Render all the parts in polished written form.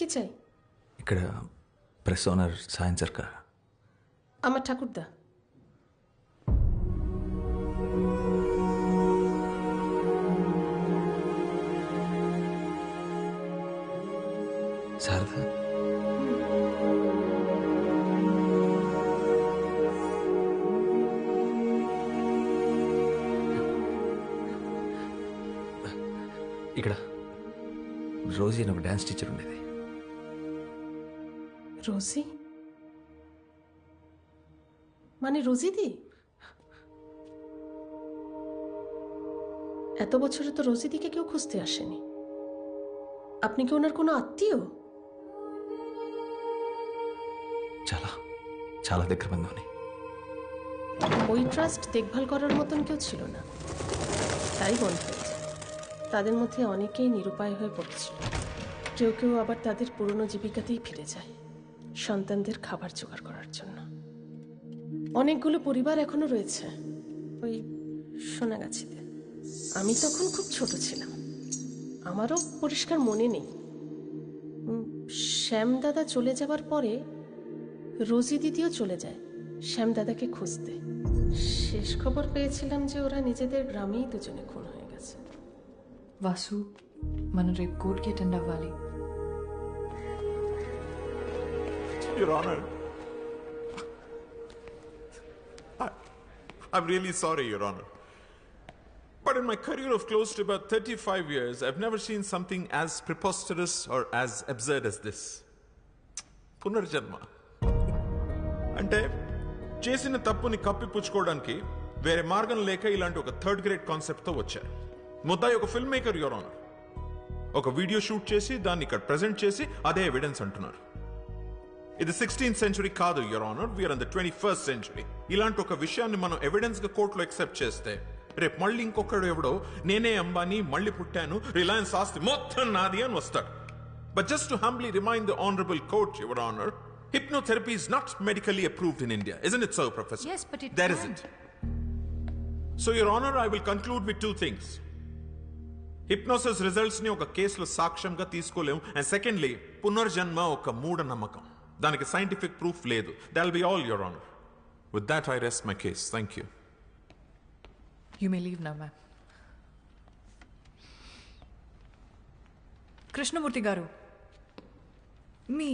কি চাই? ఇక్కడ ప్రెస్ ఓనర్ సాయం సర్కార్. আমার ঠাকুরদা। శారదా, ఇక్కడ రోజీ అని ఒక డ్యాన్స్ టీచర్ ఉండేది. রোজি? মানে রোজিদি? এত বছরে তো রোজিদিকে কেউ খুঁজতে আসেনি। আপনি কি ওনার কোনো আত্মীয়? చాలా చాలా దగ్గర బంధువుని. ওই ট্রাস্ট দেখভাল করার মতন কেউ ছিল না, তাই বন্ধ হয়েছে। তাদের মধ্যে অনেকেই নিরুপায় হয়ে পড়েছিল, কেউ কেউ আবার তাদের পুরনো জীবিকাতেই ফিরে যায় সন্তানদের খাবার জোগাড় করার জন্য। অনেকগুলো পরিবার এখনো রয়েছে ওই সোনাগাছিতে। আমি তখন খুব ছোট ছিলাম, আমারও পরিষ্কার মনে নেই। শ্যামদাদা চলে যাবার পরে রোজি দিদিও চলে যায় শ্যামদাদাকে খুঁজতে। শেষ খবর পেয়েছিলাম যে ওরা নিজেদের গ্রামেই দুজনে খুন হয়ে গেছে। వాసు, మనం రేపు కోర్టుకి అటెండ్ అవ్వాలి. Your Honor, I'm really sorry, Your Honor. But in my career of close to about 35 years, I've never seen something as preposterous or as absurd as this. పునర్జన్మ అంటే చేసిన తప్పుని కప్పిపుచ్చుకోవడానికి వేరే మార్గం లేక ఇలాంటి ఒక థర్డ్ గ్రేడ్ కాన్సెప్ట్తో వచ్చారు. ముద్దాయి ఒక ఫిల్మ్ మేకర్, యువర్ ఆనర్. ఒక వీడియో షూట్ చేసి దాన్ని ఇక్కడ ప్రెజెంట్ చేసి అదే ఎవిడెన్స్ అంటున్నారు. ఇది 16th సెంచురీ కాదు, your honour. We are in the 21st century. ఇలాంటి ఒక విషయాన్ని మనం ఎవిడెన్స్ గా కోర్టులో ఎక్సెప్ట్ చేస్తే రేపు మళ్ళీ ఇంకొకడు ఎవడో నేనే అంబానీ మళ్ళీ పుట్టాను, రిలయన్స్ ఆస్తి మొత్తం నాది అని వస్తాడు. But just to humbly remind the honourable court, your honour, hypnotherapy is not medically approved in India. Isn't it so, Professor? Yes, but there isn't. So, Your Honor, I will conclude with two things. Hypnosis results ni oka case lo sakshamga teesukolem, and secondly, punarjanma oka mooda namakam. Daniki scientific proof ledu. That'll be all, Your Honor. With that, I rest my case. Thank you. You may leave now, ma'am. Krishnamurthy గారు, మీ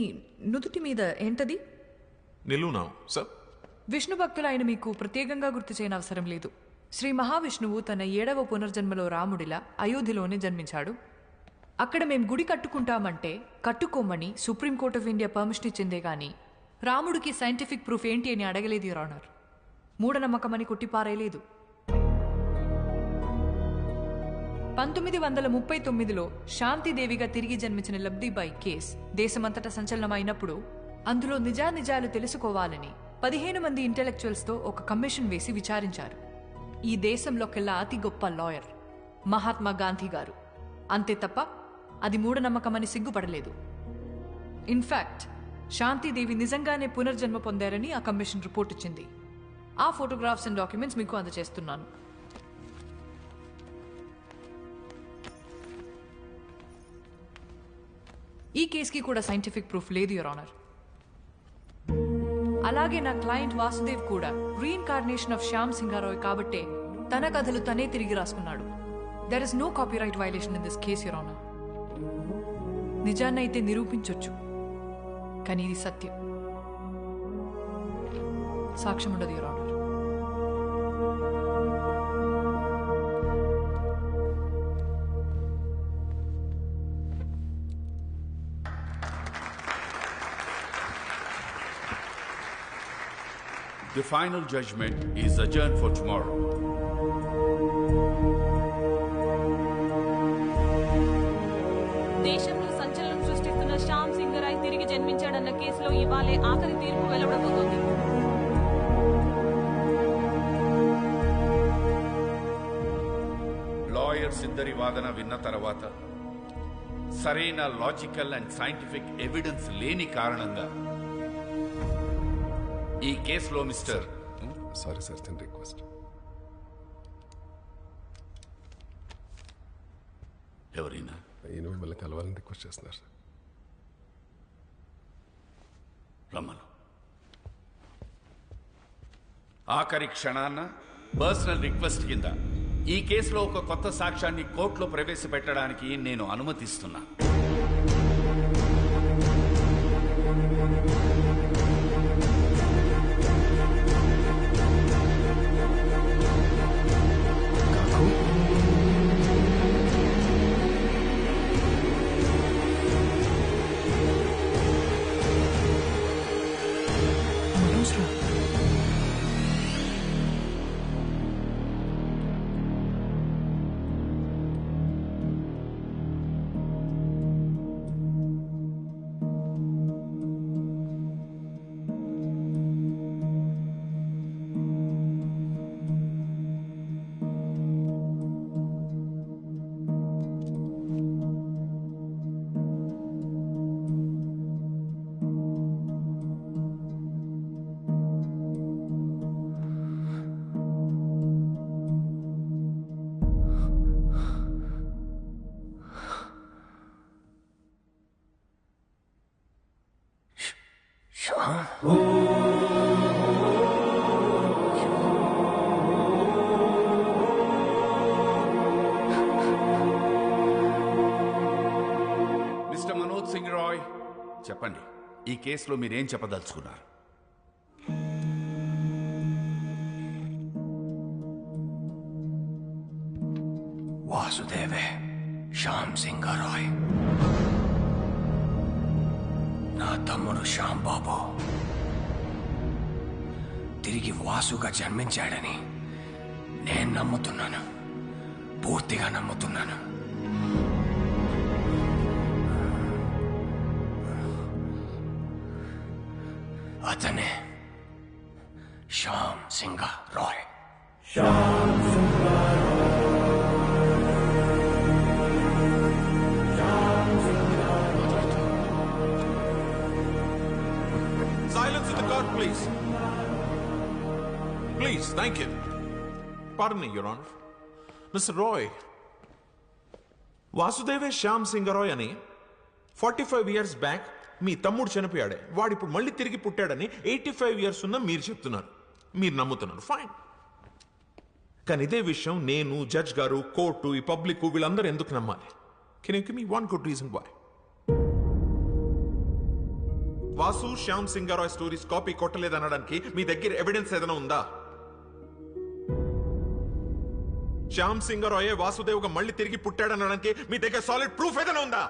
నుదుటి మీద ఏంటది? నిలువునా sir? Vishnu భక్తులైన మీకు ప్రత్యేకంగా గుర్తు చేయని అవసరం లేదు. శ్రీ మహావిష్ణువు తన 7వ పునర్జన్మలో రాముడిలా అయోధ్యలోనే జన్మించాడు. అక్కడ మేం గుడి కట్టుకుంటామంటే కట్టుకోమని సుప్రీంకోర్ట్ ఆఫ్ ఇండియా పర్మిషన్ ఇచ్చిందే గాని రాముడికి సైంటిఫిక్ ప్రూఫ్ ఏంటి అని అడగలేదు, యువర్ ఆనర్. మూఢనమ్మకమని కొట్టిపారేయలేదు. 1939లో శాంతిదేవిగా తిరిగి జన్మించిన లబ్ధిబాయి కేస్ దేశమంతటా సంచలనమైనప్పుడు అందులో నిజానిజాలు తెలుసుకోవాలని 15 మంది ఇంటెలెక్చువల్స్తో ఒక కమిషన్ వేసి విచారించారు. ఈ దేశంలోకెల్లా అతి గొప్ప లాయర్ మహాత్మా గాంధీ గారు. అంతే తప్ప అది మూఢనమ్మకమని సిగ్గుపడలేదు. ఇన్ఫాక్ట్ శాంతిదేవి నిజంగానే పునర్జన్మ పొందారని ఆ కమిషన్ రిపోర్ట్ ఇచ్చింది. ఆ ఫోటోగ్రాఫ్స్ అండ్ డాక్యుమెంట్స్ మీకు అందజేస్తున్నాను. ఈ కేసుకి కూడా సైంటిఫిక్ ప్రూఫ్ లేదు, యువర్ ఆనర్. అలాగే నా క్లయింట్ వాసుదేవ్ కూడా రీఇన్కార్నేషన్ ఆఫ్ శ్యామ్ సింగారాయ్ కాబట్టే తన కథలు తనే తిరిగి రాసుకున్నాడు. There is no copyright violation in this case, your honour. నిజాన్నైతే నిరూపించొచ్చు, కానీ ఇది సత్యం. సాక్ష్యం ఉండదు, your honour. The final judgment is adjourned for tomorrow. దేశంలో సంచలనం సృష్టిస్తున్న శ్యామ్ సింగరాయ్ తిరిగి జన్మించాడన్న కేసులో ఇవాళే ఆఖరి తీర్పు వెలువడబోతోంది. లాయర్స్ ఇద్దరి వాదన విన్న తర్వాత సరైన లాజికల్ అండ్ సైంటిఫిక్ ఎవిడెన్స్ లేని కారణంగా ఈ కేసులో మిస్టర్ సారీ సార్, చిన్న రిక్వెస్ట్. ఎవరైనా ఈయన మిమ్మల్ని కలవాలని రిక్వెస్ట్ చేస్తున్నారు సార్. రమ్మను. ఆఖరి క్షణాన్న పర్సనల్ రిక్వెస్ట్ కింద ఈ కేసులో ఒక కొత్త సాక్ష్యాన్ని కోర్టులో ప్రవేశపెట్టడానికి నేను అనుమతిస్తున్నా. మిస్టర్ మనోజ్ సింగ్ రాయ్, చెప్పండి, ఈ కేసులో మీరేం చెప్పదలుచుకున్నారు? వాసుదేవే శ్యామ్ సింగ్ రాయ్ నా తమ్ముడు శ్యామ్ బాబు తిరిగి వాసుగా జన్మించాడని నేను నమ్ముతున్నాను, పూర్తిగా నమ్ముతున్నాను. అతనే Shyam Singh Roy. Silence in the court, please. Please, thank you. Pardon me, Your Honor. Mr. Roy, వాసుదేవే Shyam Singh Roy అని 45 years బ్యాక్ మీ తమ్ముడు చనిపోయాడే, వాడు ఇప్పుడు మళ్ళీ తిరిగి పుట్టాడని 85 years ఉన్న మీరు చెప్తున్నారు, మీరు నమ్ముతున్నారు. ఫైన్. కానీ ఇదే విషయం నేను, జడ్జ్ గారు, కోర్టు, ఈ పబ్లిక్ వీళ్ళందరూ ఎందుకు నమ్మాలి? Can you give me one good reason why? Vasu Shyam Singh Roy stories copy కొట్టలేదనడానికి మీ దగ్గర ఎవిడెన్స్ ఏదైనా ఉందా? శ్యామ్ సింగ్ రాయ్ వాసుదేవ్గా మళ్ళీ తిరిగి పుట్టాడనడానికి మీ దగ్గర సాలిడ్ ప్రూఫ్ ఏదైనా ఉందా?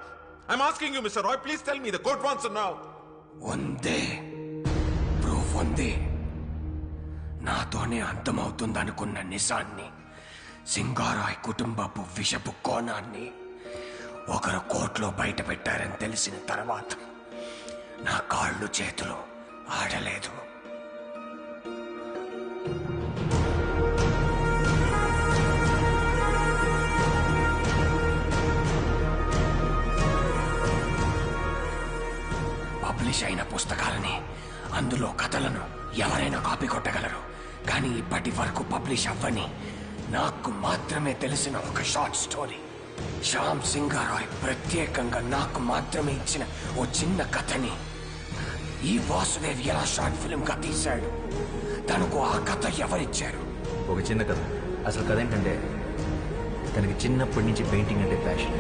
I'm asking you mister Roy, please tell me. The court wants to know. ఉంది, ప్రూఫ్ ఉంది. నాతోనే అంతమవుతుందనుకున్న నిజాన్ని, సింగారాయ్ కుటుంబపు విషపు కోణాన్ని ఒకరు కోర్టులో బయట పెట్టారని తెలిసిన తర్వాత నా కాళ్ళు చేతులు ఆడలేదు. పబ్లిష్ అయిన పుస్తకాలని, అందులో కథలను ఎవరైనా కాపీ కొట్టగలరు. కానీ ఇప్పటి వరకు పబ్లిష్ అవ్వని, నాకు మాత్రమే తెలిసిన ఒక షార్ట్ స్టోరీ, శ్యామ్ సింగ్ రాయ్ ప్రత్యేకంగా నాకు మాత్రమే ఇచ్చిన ఓ చిన్న కథని ఈ వాసుదేవ్ ఎలా షార్ట్ ఫిల్మ్ గా తీశాడు. తనకు ఆ కథ ఎవరిచ్చారు? ఒక చిన్న కథ. అసలు కథ ఏంటంటే, తనకి చిన్నప్పటి నుంచి పెయింటింగ్ అంటే ప్యాషన్.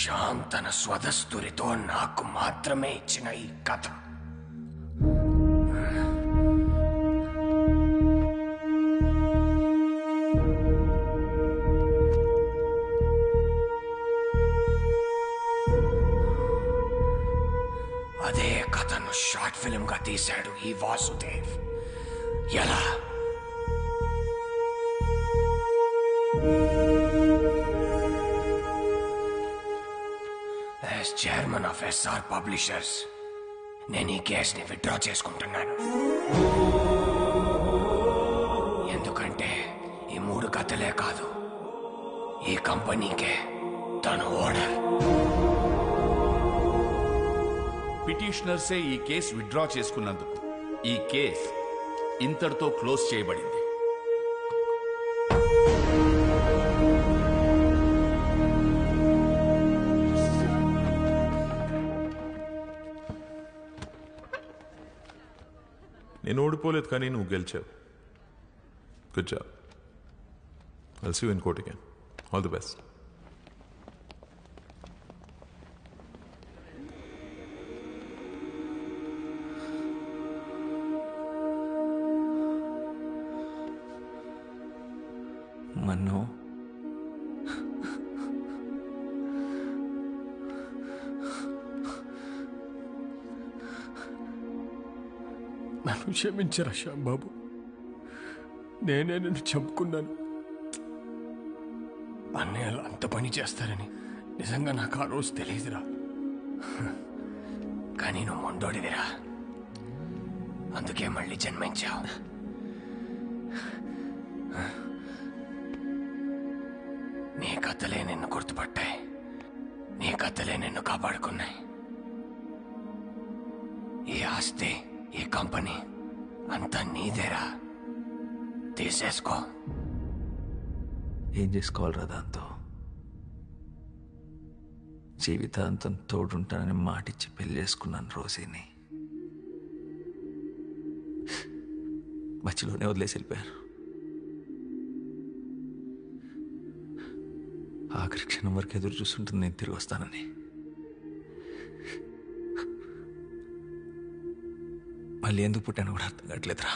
శ్యామ్ తన స్వదస్తురితో నాకు మాత్రమే ఇచ్చిన ఈ కథ అదే కథను షార్ట్ ఫిల్మ్ గా తీశాడు ఈ వాసుదేవ్. ఎలా? As chairman of SR publishers నేను ఈ కేసుని విత్డ్రా చేసుకుంటున్నాను. ఎందుకంటే ఈ 3 కథలే కాదు, ఈ కంపెనీకే తను ఓనర్. పిటిషనర్సే ఈ కేసు విత్డ్రా చేసుకున్నందుకు ఈ కేసు ఇంతటితో క్లోజ్ చేయబడింది. నేను ఓడిపోలేదు కానీ నువ్వు గెలిచావు. Good job. I'll see you in court again. All the best. మన్ను, నన్ను క్షమించరా శ్యాంబాబు, నేనే నిన్ను చంపుకున్నాను. అన్నయ్యలు అంత పని చేస్తారని నిజంగా నాకు ఆ రోజు తెలియదురా. కానీ నువ్వు మొండోడివిరా, అందుకే మళ్ళీ జన్మించావు. నీ కథలే నిన్ను గుర్తుపట్టాయి, నీ కథలే నిన్ను కాపాడుకున్నాయి. ఈ ఆస్తి, ఈ కంపెనీ అంతా నీదేరా, తీసేసుకో. ఏం చేసుకోవాలరా దాంతో? జీవితాంతం తోడుంటానని మాటిచ్చి పెళ్లి చేసుకున్నాను రోజీని. మధ్యలోనే వదిలేసి వెళ్ళిపోయారు. ఆఖరి క్షణం వరకు ఎదురు చూస్తుంటుంది నేను తిరిగి వస్తానని. మళ్ళీ ఎందుకు పుట్టాను కూడా అర్థం కావట్లేదురా.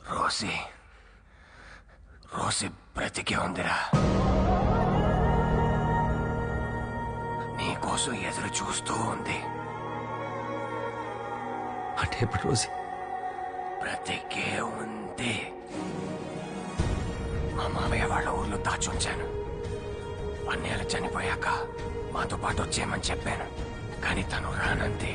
రోసి రోసి బ్రతికే ఉందిరా, నీకోసం ఎదురు చూస్తూ ఉంది. అంటే ఇప్పుడు రోజీ బ్రతికే ఉంది. మా మామయ్య వాళ్ళ ఊర్లో దాచుంచాను. అన్నయ్యలు చనిపోయాక మాతో పాటు వచ్చేయమని చెప్పాను, కానీ తను రానంది.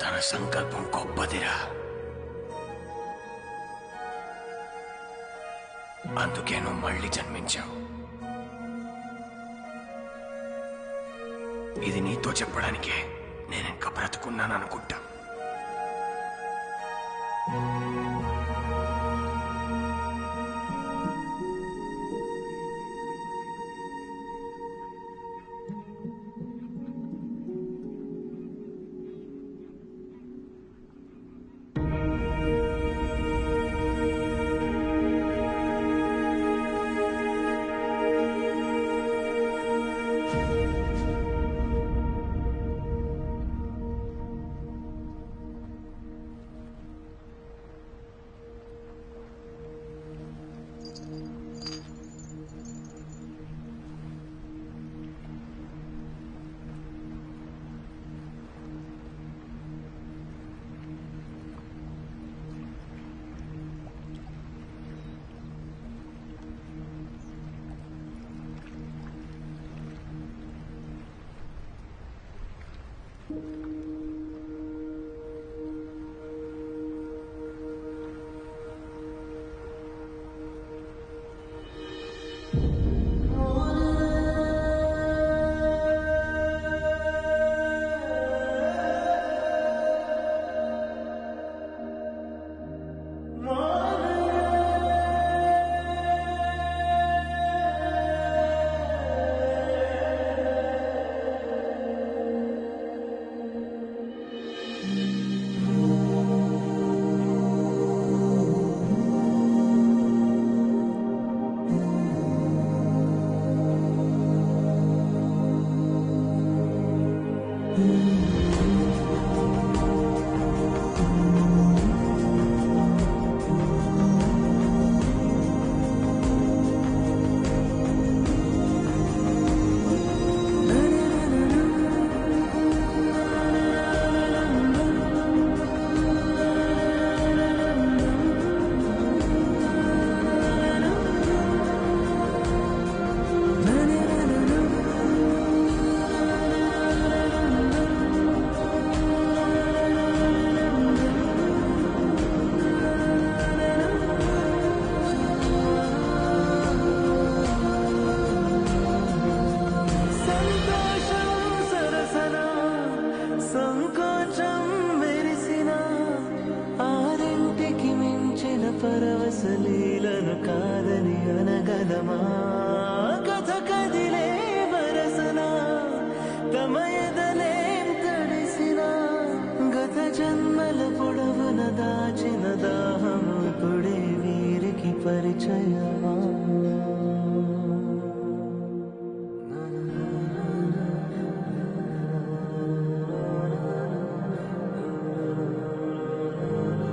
తన సంకల్పం గొప్పదిరా, అందుకే నువ్వు మళ్ళీ జన్మించావు. ఇది నీతో చెప్పడానికే నేను ఇంకా బ్రతుకున్నాను అనుకుంటా. పరవశలీలను కాదని అనగలమా కథ కదిలి